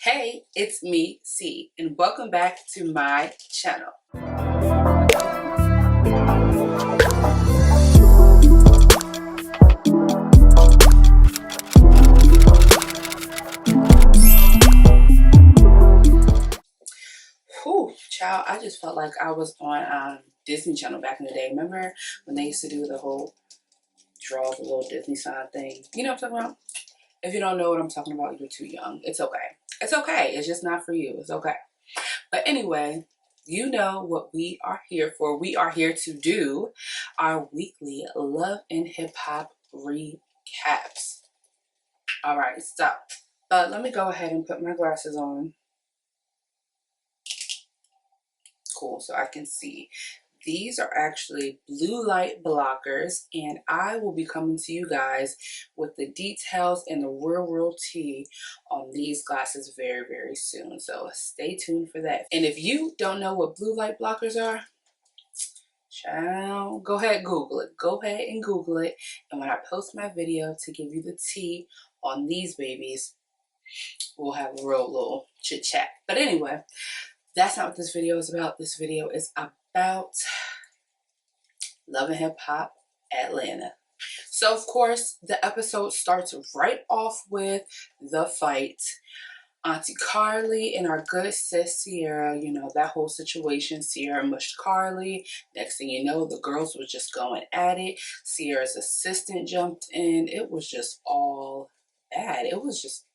Hey, it's me, C, and welcome back to my channel. Whew, child, I just felt like I was on Disney Channel back in the day. Remember when they used to do the whole draw the little Disney sign thing? You know what I'm talking about? If you don't know what I'm talking about, you're too young. It's okay. It's okay. It's just not for you. It's okay. But anyway, you know what we are here for. We are here to do our weekly Love and Hip Hop recaps. All right, stop. Let me go ahead and put my glasses on. Cool, so I can see. These are actually blue light blockers, and I will be coming to you guys with the details and the real tea on these glasses very, very soon. So stay tuned for that. And if you don't know what blue light blockers are, child, go ahead, Google it. Go ahead and Google it. And when I post my video to give you the tea on these babies, we'll have a real little chit chat. But anyway, that's not what this video is about. This video is about Love and Hip Hop Atlanta. So of course, the episode starts right off with the fight. Auntie Carly and our good sis Sierra, you know, that whole situation. Sierra mushed Carly. Next thing you know, the girls were just going at it. Sierra's assistant jumped in. It was just all bad. It was just,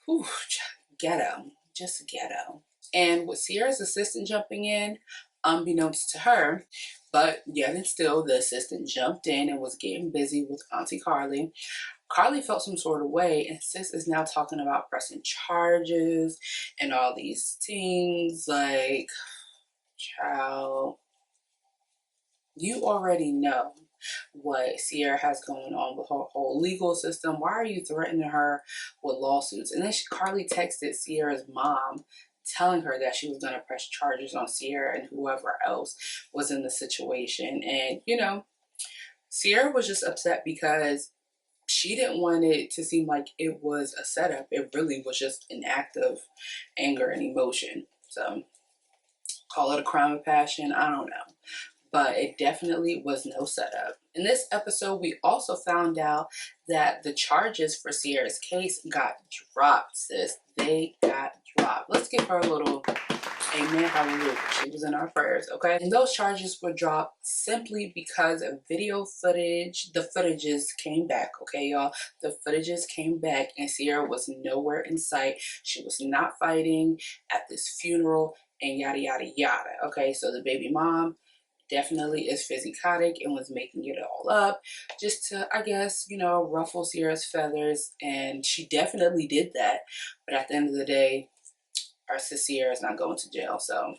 whew, ghetto. Just ghetto. And with Sierra's assistant jumping in, unbeknownst to her, but yet and still, the assistant jumped in and was getting busy with Auntie Carly. Carly felt some sort of way, and sis is now talking about pressing charges and all these things. Like, child, you already know what Sierra has going on with her whole legal system. Why are you threatening her with lawsuits? And then Carly texted Sierra's mom telling her that she was going to press charges on Sierra and whoever else was in the situation. And, you know, Sierra was just upset because she didn't want it to seem like it was a setup. It really was just an act of anger and emotion. So, call it a crime of passion. I don't know. But it definitely was no setup. In this episode, we also found out that the charges for Sierra's case got dropped, sis. They got dropped. Let's give her a little amen, hallelujah. She was in our prayers, okay? And those charges were dropped simply because of video footage. The footages came back, okay, y'all? The footages came back and Sierra was nowhere in sight. She was not fighting at this funeral and yada, yada, yada, okay? So the baby mom definitely is psychotic and was making it all up just to, I guess, you know, ruffle Sierra's feathers. And she definitely did that. But at the end of the day, our sis Sierra is not going to jail. So,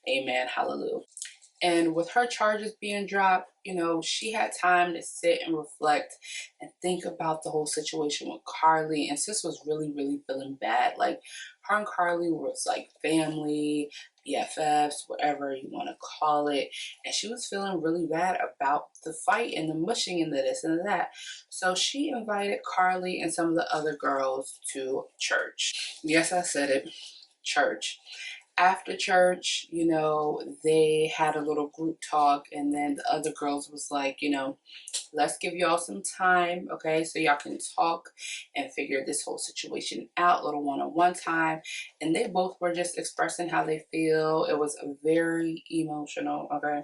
amen, hallelujah. And with her charges being dropped, you know, she had time to sit and reflect and think about the whole situation with Carly. And sis was really feeling bad. Like, her and Carly was like family, BFFs, whatever you want to call it. And she was feeling really bad about the fight and the mushing and the this and that. So she invited Carly and some of the other girls to church. Yes, I said it, church. After church, you know, they had a little group talk, and then the other girls was like, you know, let's give y'all some time, okay, so y'all can talk and figure this whole situation out, little one-on-one time. And they both were just expressing how they feel. It was very emotional, okay.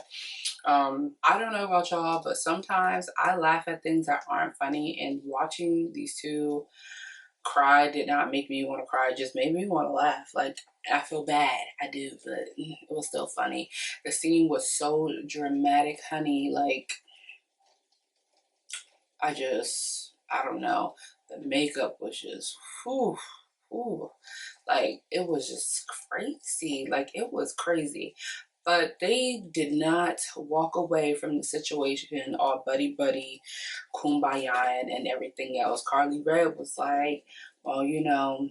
I don't know about y'all, but sometimes I laugh at things that aren't funny, and watching these two cry did not make me want to cry, just made me want to laugh. Like, I feel bad, I do, but it was still funny. The scene was so dramatic, honey. Like, I don't know. The makeup was just, whew, like, it was just crazy. Like, it was crazy. But they did not walk away from the situation all buddy, kumbaya, and everything else. Carly Red was like, well, you know,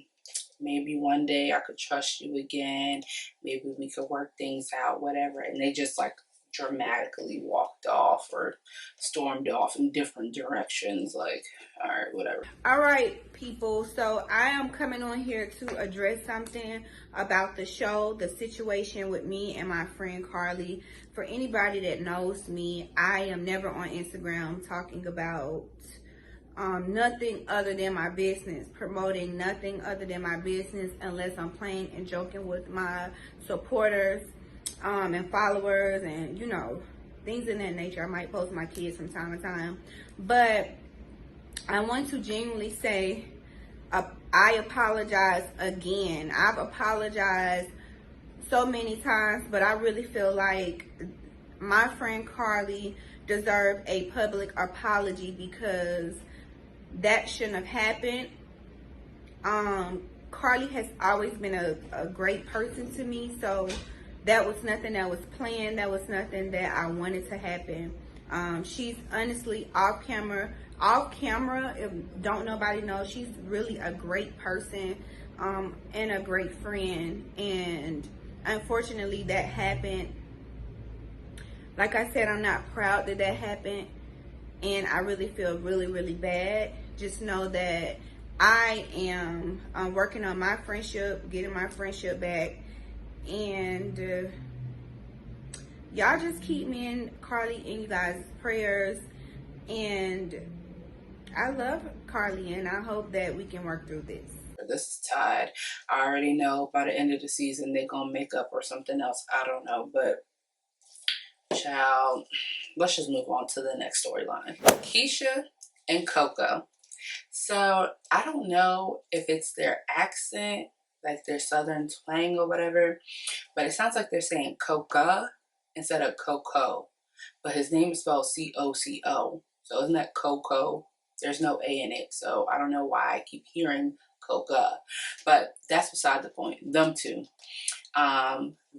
maybe one day I could trust you again. Maybe we could work things out, whatever. And they just like dramatically walked off or stormed off in different directions. Like, all right, whatever. All right, people. So I am coming on here to address something about the show, the situation with me and my friend Carly. For anybody that knows me, I am never on Instagram talking about nothing other than my business, promoting nothing other than my business, unless I'm playing and joking with my supporters and followers, and things in that nature. I might post my kids from time to time, but I want to genuinely say I apologize again. I've apologized so many times, but I really feel like my friend Carly deserved a public apology, because that shouldn't have happened. Carly has always been a great person to me, so that was nothing that was planned. That was nothing that I wanted to happen. She's honestly off camera, if don't nobody know, she's really a great person, and a great friend. And unfortunately that happened. Like I said, I'm not proud that that happened, and I really feel really, really bad. Just know that I am working on my friendship, getting my friendship back, and y'all just keep me and Carly in you guys' prayers. And I love Carly, and I hope that we can work through this. This is tied. I already know by the end of the season they're gonna make up or something else. I don't know, but child, let's just move on to the next storyline. Keisha and Coco. So I don't know if it's their accent, like their southern twang or whatever, but it sounds like they're saying Coca instead of Coco. But his name is spelled C-O-C-O. So isn't that Coco? There's no A in it. So I don't know why I keep hearing Coca. But that's beside the point. Them two.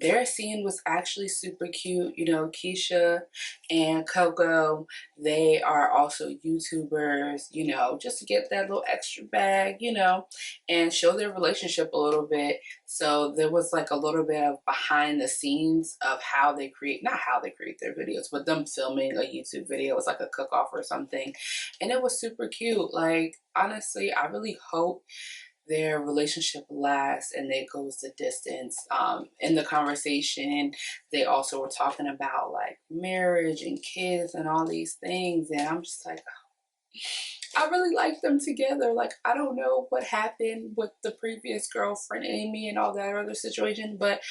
Their scene was actually super cute. You know, Keisha and Coco, they are also YouTubers, you know, just to get that little extra bag, you know, and show their relationship a little bit. So there was like a little bit of behind the scenes of how they create, not how they create their videos, but them filming a YouTube video. It was like a cook-off or something. And it was super cute. Like, honestly, I really hope their relationship lasts and it goes the distance. In the conversation, they also were talking about like marriage and kids and all these things, and I'm just like, I really like them together. Like, I don't know what happened with the previous girlfriend Amy and all that other situation, but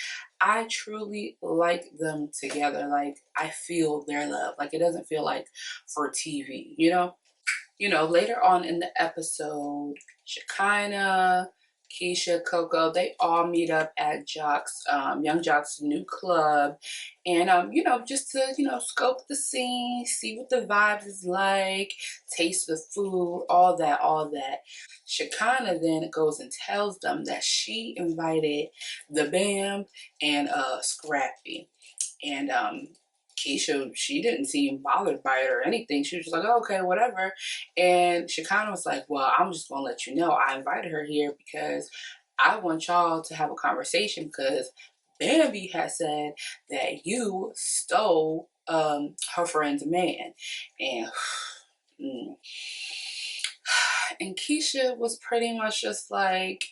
I truly like them together. Like, I feel their love. Like, it doesn't feel like for TV, you know? You know, later on in the episode, Shekinah, Keisha, Coco, they all meet up at Jock's, Young Jock's new club. And, you know, just to, you know, scope the scene, see what the vibes is like, taste the food, all that, all that. Shekinah then goes and tells them that she invited the Bam and Scrappy. And Keisha, she didn't seem bothered by it or anything. She was just like, oh, okay, whatever. And Shekinah was like, well, I'm just going to let you know I invited her here because I want y'all to have a conversation, because Bambi has said that you stole her friend's man. And, and Keisha was pretty much just like,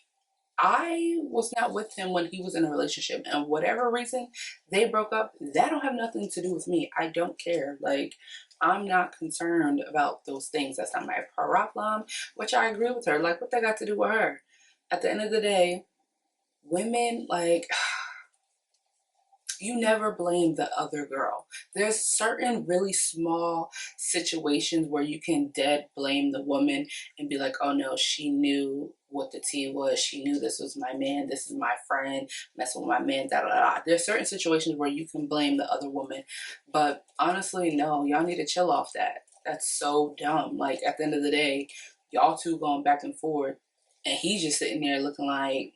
I was not with him when he was in a relationship, and whatever reason they broke up, that don't have nothing to do with me. I don't care. Like, I'm not concerned about those things. That's not my problem, which I agree with her. Like, what that got to do with her? At the end of the day, women, like, you never blame the other girl. There's certain really small situations where you can dead blame the woman and be like, oh no, she knew what the tea was. She knew this was my man. This is my friend messing with my man, da da da. There's certain situations where you can blame the other woman. But honestly, no, y'all need to chill off that. That's so dumb. Like, at the end of the day, y'all two going back and forth, and he's just sitting there looking like,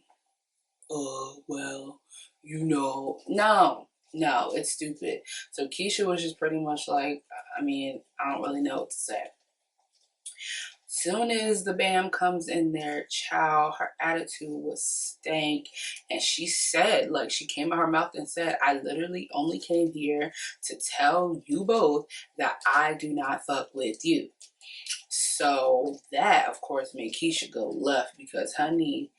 oh, well, you know. No, it's stupid. So Keisha was just pretty much like, I mean, I don't really know what to say. Soon as the Bam comes in there, child, her attitude was stank. And she said, like, she came out her mouth and said, I literally only came here to tell you both that I do not fuck with you. So that, of course, made Keisha go left because, honey,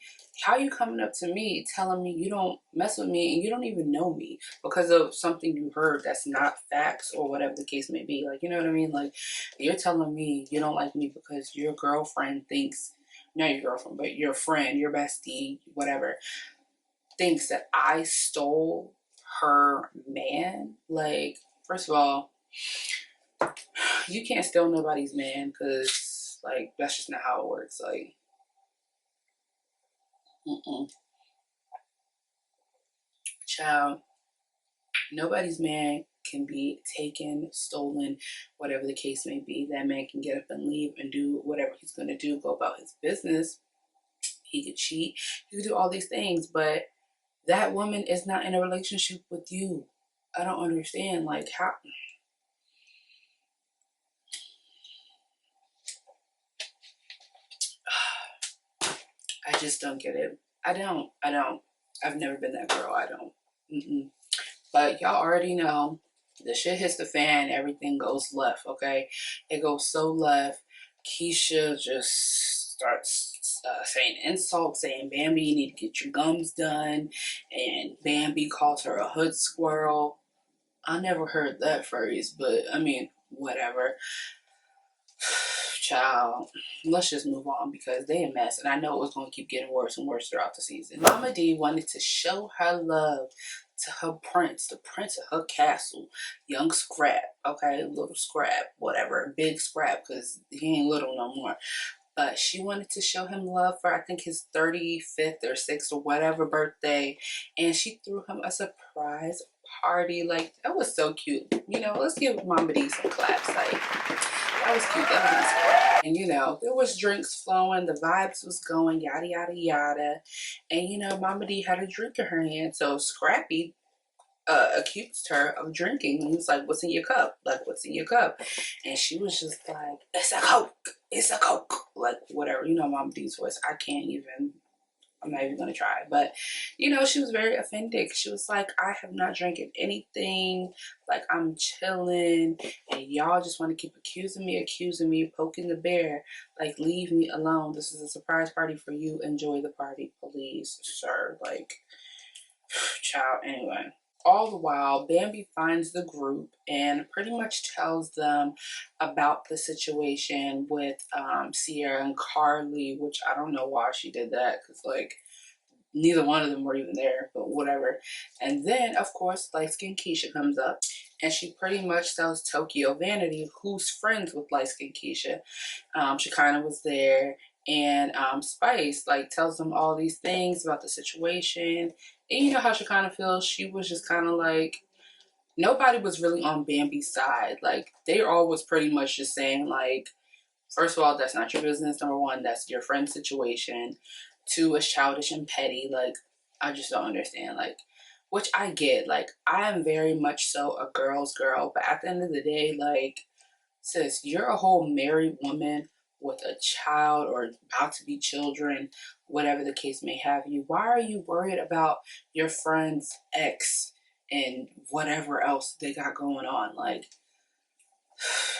how you coming up to me telling me you don't mess with me and you don't even know me because of something you heard that's not facts or whatever the case may be? Like, you know what I mean? Like, you're telling me you don't like me because your girlfriend thinks, not your girlfriend, but your friend, your bestie, whatever, thinks that I stole her man. Like, first of all, you can't steal nobody's man because, like, that's just not how it works. Like, child, nobody's man can be taken, stolen, whatever the case may be. That man can get up and leave and do whatever he's going to do, go about his business. He could cheat, he could do all these things, but that woman is not in a relationship with you. I don't understand, like, how. I just don't get it. I don't. I've never been that girl. I don't. But y'all already know the shit hits the fan, everything goes left, okay? It goes so left. Keisha just starts saying insults, saying, Bambi, you need to get your gums done. And Bambi calls her a hood squirrel. I never heard that phrase, but I mean, whatever. Child, let's just move on because they a mess, and I know it was going to keep getting worse and worse throughout the season. Mama D wanted to show her love to her prince, the prince of her castle, young Scrap, okay, little Scrap, whatever, big Scrap, because he ain't little no more. But she wanted to show him love for, I think, his 35th or 6th or whatever birthday, and she threw him a surprise party. Like, that was so cute. You know, let's give Mama D some claps. Like, that was cute. That was nice. And, you know, there was drinks flowing. The vibes was going, yada, yada, yada. And, you know, Mama D had a drink in her hand. So Scrappy accused her of drinking. He was like, what's in your cup? Like, what's in your cup? And she was just like, it's a Coke. It's a Coke. Like, whatever. You know Mama D's voice. I'm not even going to try. But, you know, she was very offended. She was like, I have not drinking anything. Like, I'm chilling. And y'all just want to keep accusing me, poking the bear. Like, leave me alone. This is a surprise party for you. Enjoy the party, please, sir. Like, child. Anyway. All the while, Bambi finds the group and pretty much tells them about the situation with Sierra and Carly, which I don't know why she did that because, like, neither one of them were even there, but whatever. And then, of course, light skinned Keisha comes up and she pretty much tells Tokyo Vanity, who's friends with light skinned Keisha. She kind of was there. And Spice, like, tells them all these things about the situation. And you know how she kind of feels? She was just kind of like, nobody was really on Bambi's side. Like, they all was pretty much just saying, like, first of all, that's not your business. Number one, that's your friend's situation. Two, it's childish and petty. Like, I just don't understand. Like, which I get. Like, I am very much so a girl's girl. But at the end of the day, like, sis, you're a whole married woman with a child or about to be children, whatever the case may have you. Why are you worried about your friend's ex and whatever else they got going on? Like,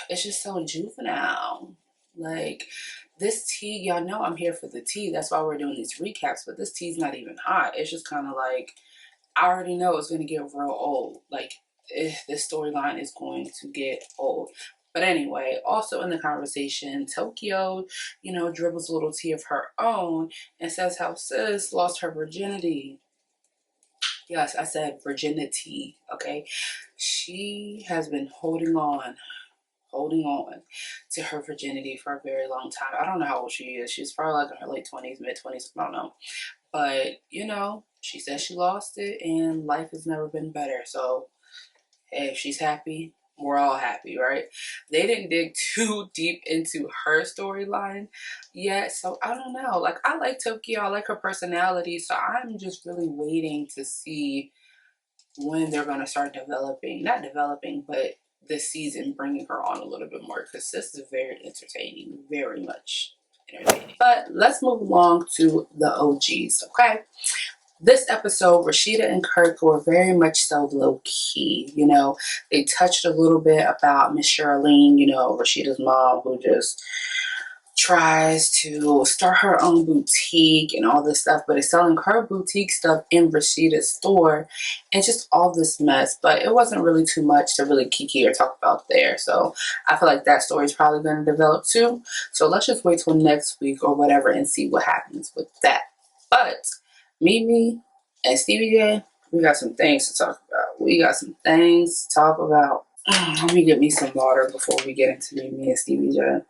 it's just so juvenile. Like, this tea, y'all know I'm here for the tea. That's why we're doing these recaps, but this tea's not even hot. It's just kind of like, I already know it's going to get real old. Like, this storyline is going to get old. But anyway, also in the conversation, Tokyo, you know, dribbles a little tea of her own and says how sis lost her virginity. Yes, I said virginity, okay? She has been holding on to her virginity for a very long time. I don't know how old she is. She's probably like in her late 20s, mid 20s. I don't know. But, you know, she says she lost it and life has never been better. So, hey, if she's happy, we're all happy, right? They didn't dig too deep into her storyline yet. So, I don't know. Like, I like Tokyo. I like her personality. So, I'm just really waiting to see when they're going to start developing. Not developing, but this season, bringing her on a little bit more, because this is very entertaining, very much entertaining. But let's move along to the OGs, okay? This episode, Rashida and Kirk were very much so low key. You know, they touched a little bit about Miss Charlene, you know, Rashida's mom, who just tries to start her own boutique and all this stuff, but is selling her boutique stuff in Rashida's store and just all this mess. But it wasn't really too much to really kiki or talk about there. So I feel like that story is probably going to develop too. So let's just wait till next week or whatever and see what happens with that. But Mimi and Stevie J, we got some things to talk about. Let me get me some water before we get into Mimi and Stevie J.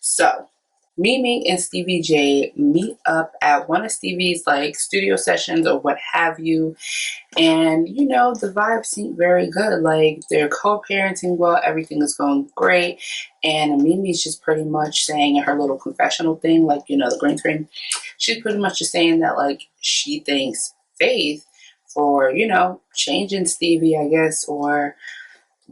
So, Mimi and Stevie J meet up at one of Stevie's like studio sessions or what have you. And, you know, the vibes seem very good. Like, they're co-parenting well, everything is going great. And Mimi's just pretty much saying in her little confessional thing, like, you know, the green screen, she's pretty much just saying that, like, she thanks Faith for, you know, changing Stevie, I guess, or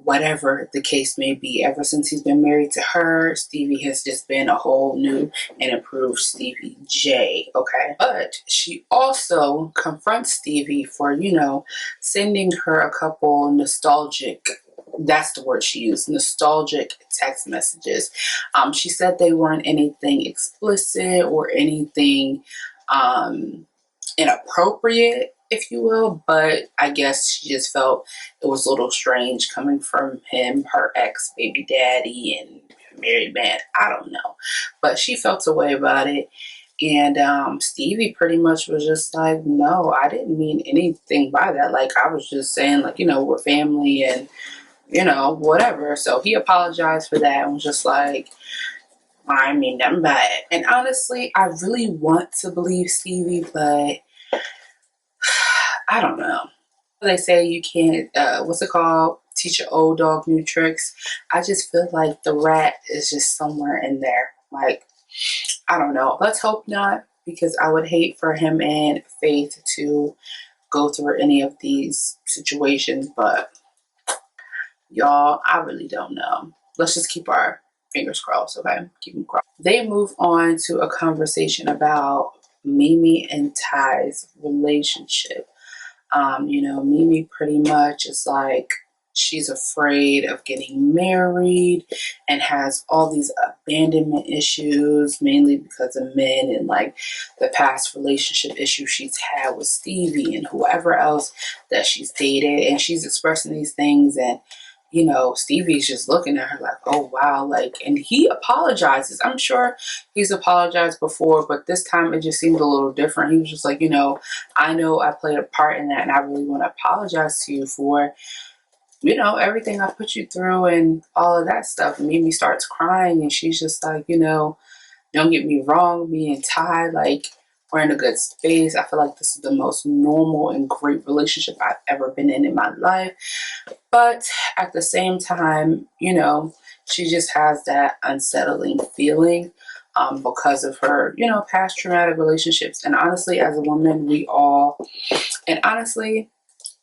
whatever the case may be. Ever since he's been married to her, Stevie has just been a whole new and improved Stevie J, okay? But she also confronts Stevie for, you know, sending her a couple nostalgic, that's the word she used, nostalgic text messages. She said they weren't anything explicit or anything inappropriate, if you will, but I guess she just felt it was a little strange coming from him, her ex baby daddy, and married man. I don't know, but she felt a way about it. And Stevie pretty much was just like, no, I didn't mean anything by that. Like, I was just saying, like, you know, we're family and, you know, whatever. So he apologized for that and was just like, I mean nothing by it. And honestly, I really want to believe Stevie, but I don't know. They say you can't, what's it called? Teach an old dog new tricks. I just feel like the rat is just somewhere in there. Like, I don't know. Let's hope not, because I would hate for him and Faith to go through any of these situations. But y'all, I really don't know. Let's just keep our fingers crossed, okay? Keep them crossed. They move on to a conversation about Mimi and Ty's relationship. You know, Mimi pretty much is like, she's afraid of getting married and has all these abandonment issues, mainly because of men and like the past relationship issues she's had with Stevie and whoever else that she's dated. And she's expressing these things, and you know, Stevie's just looking at her like, oh wow, like, and he apologizes. I'm sure he's apologized before, but this time it just seemed a little different. He was just like, you know I played a part in that, and I really want to apologize to you for, you know, everything I put you through and all of that stuff. And Mimi starts crying, and she's just like, you know, don't get me wrong, me and Ty, like, we're in a good space. I feel like this is the most normal and great relationship I've ever been in my life. But at the same time, you know, she just has that unsettling feeling because of her, you know, past traumatic relationships. And honestly, as a woman, we all, and honestly,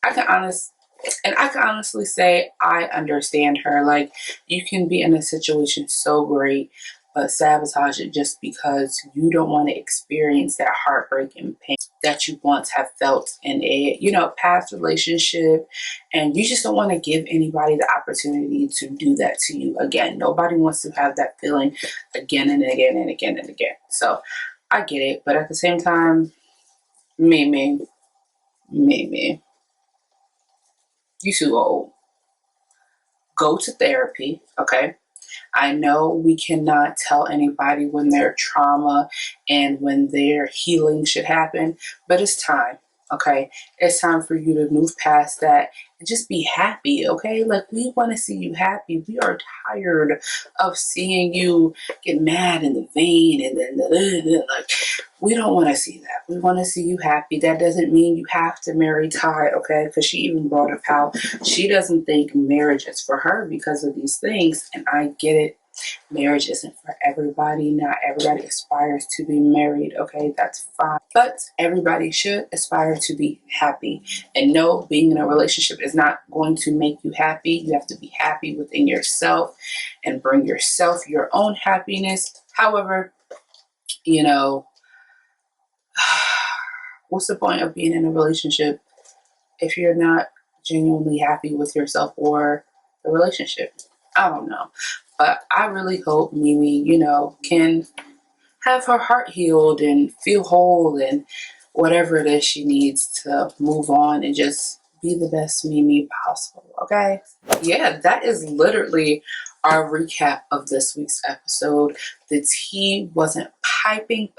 I can honestly say I understand her. Like, you can be in a situation so great, but sabotage it just because you don't want to experience that heartbreak and pain that you once have felt in a, you know, past relationship. And you just don't want to give anybody the opportunity to do that to you again. Nobody wants to have that feeling again and again and again and again. So I get it. But at the same time, Mimi, you too old. Go to therapy, okay? I know we cannot tell anybody when their trauma and when their healing should happen, but it's time. Okay, it's time for you to move past that and just be happy. Okay, like we want to see you happy. We are tired of seeing you get mad in the vein and then like we don't want to see that. We want to see you happy. That doesn't mean you have to marry Ty. Okay, because she even brought up how she doesn't think marriage is for her because of these things, and I get it. Marriage isn't for everybody. Not everybody aspires to be married. Okay, that's fine. But everybody should aspire to be happy. And no, being in a relationship is not going to make you happy. You have to be happy within yourself and bring yourself your own happiness. However, you know, what's the point of being in a relationship if you're not genuinely happy with yourself or the relationship? I don't know. But I really hope Mimi, can have her heart healed and feel whole and whatever it is she needs to move on and just be the best Mimi possible. Okay? Yeah, that is literally our recap of this week's episode. The tea wasn't piping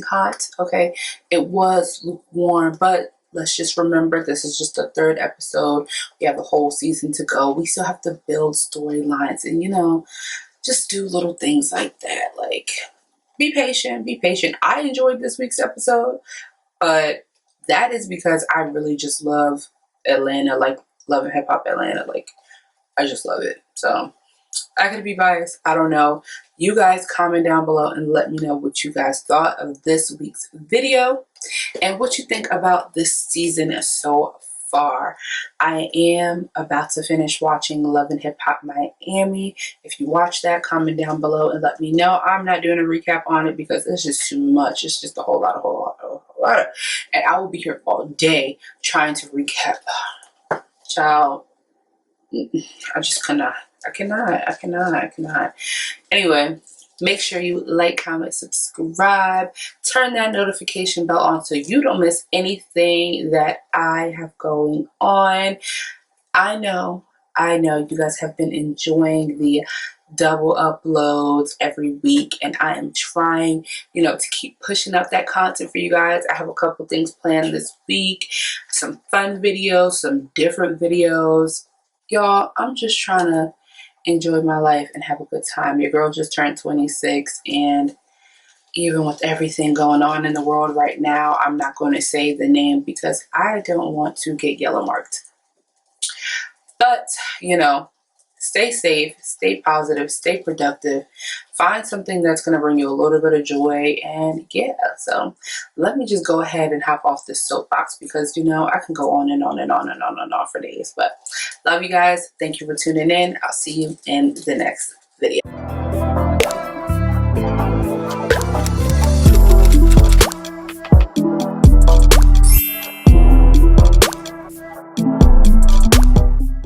hot. Okay? It was lukewarm, but let's just remember this is just the third episode. We have a whole season to go. We still have to build storylines and, just do little things like that. Like, be patient, be patient. I enjoyed this week's episode, but that is because I really just love Atlanta, like Love and Hip Hop Atlanta. Like, I just love it. So, I could be biased. I don't know. You guys comment down below and let me know what you guys thought of this week's video and what you think about this season so far. I am about to finish watching Love and Hip Hop Miami. If you watch that, comment down below and let me know. I'm not doing a recap on it because it's just too much. It's just a whole lot. And I will be here all day trying to recap. Child, I just cannot. I cannot. Anyway, make sure you like, comment, subscribe, turn that notification bell on so you don't miss anything that I have going on. I know you guys have been enjoying the double uploads every week, and I am trying, to keep pushing up that content for you guys. I have a couple things planned this week, some fun videos, some different videos. Y'all, I'm just trying to enjoy my life and have a good time. Your girl just turned 26, and even with everything going on in the world right now, I'm not going to say the name because I don't want to get yellow marked. But, stay safe, stay positive, stay productive. Find something that's going to bring you a little bit of joy. And yeah, so let me just go ahead and hop off this soapbox because, I can go on and on and on and on and on for days. But love you guys. Thank you for tuning in. I'll see you in the next video.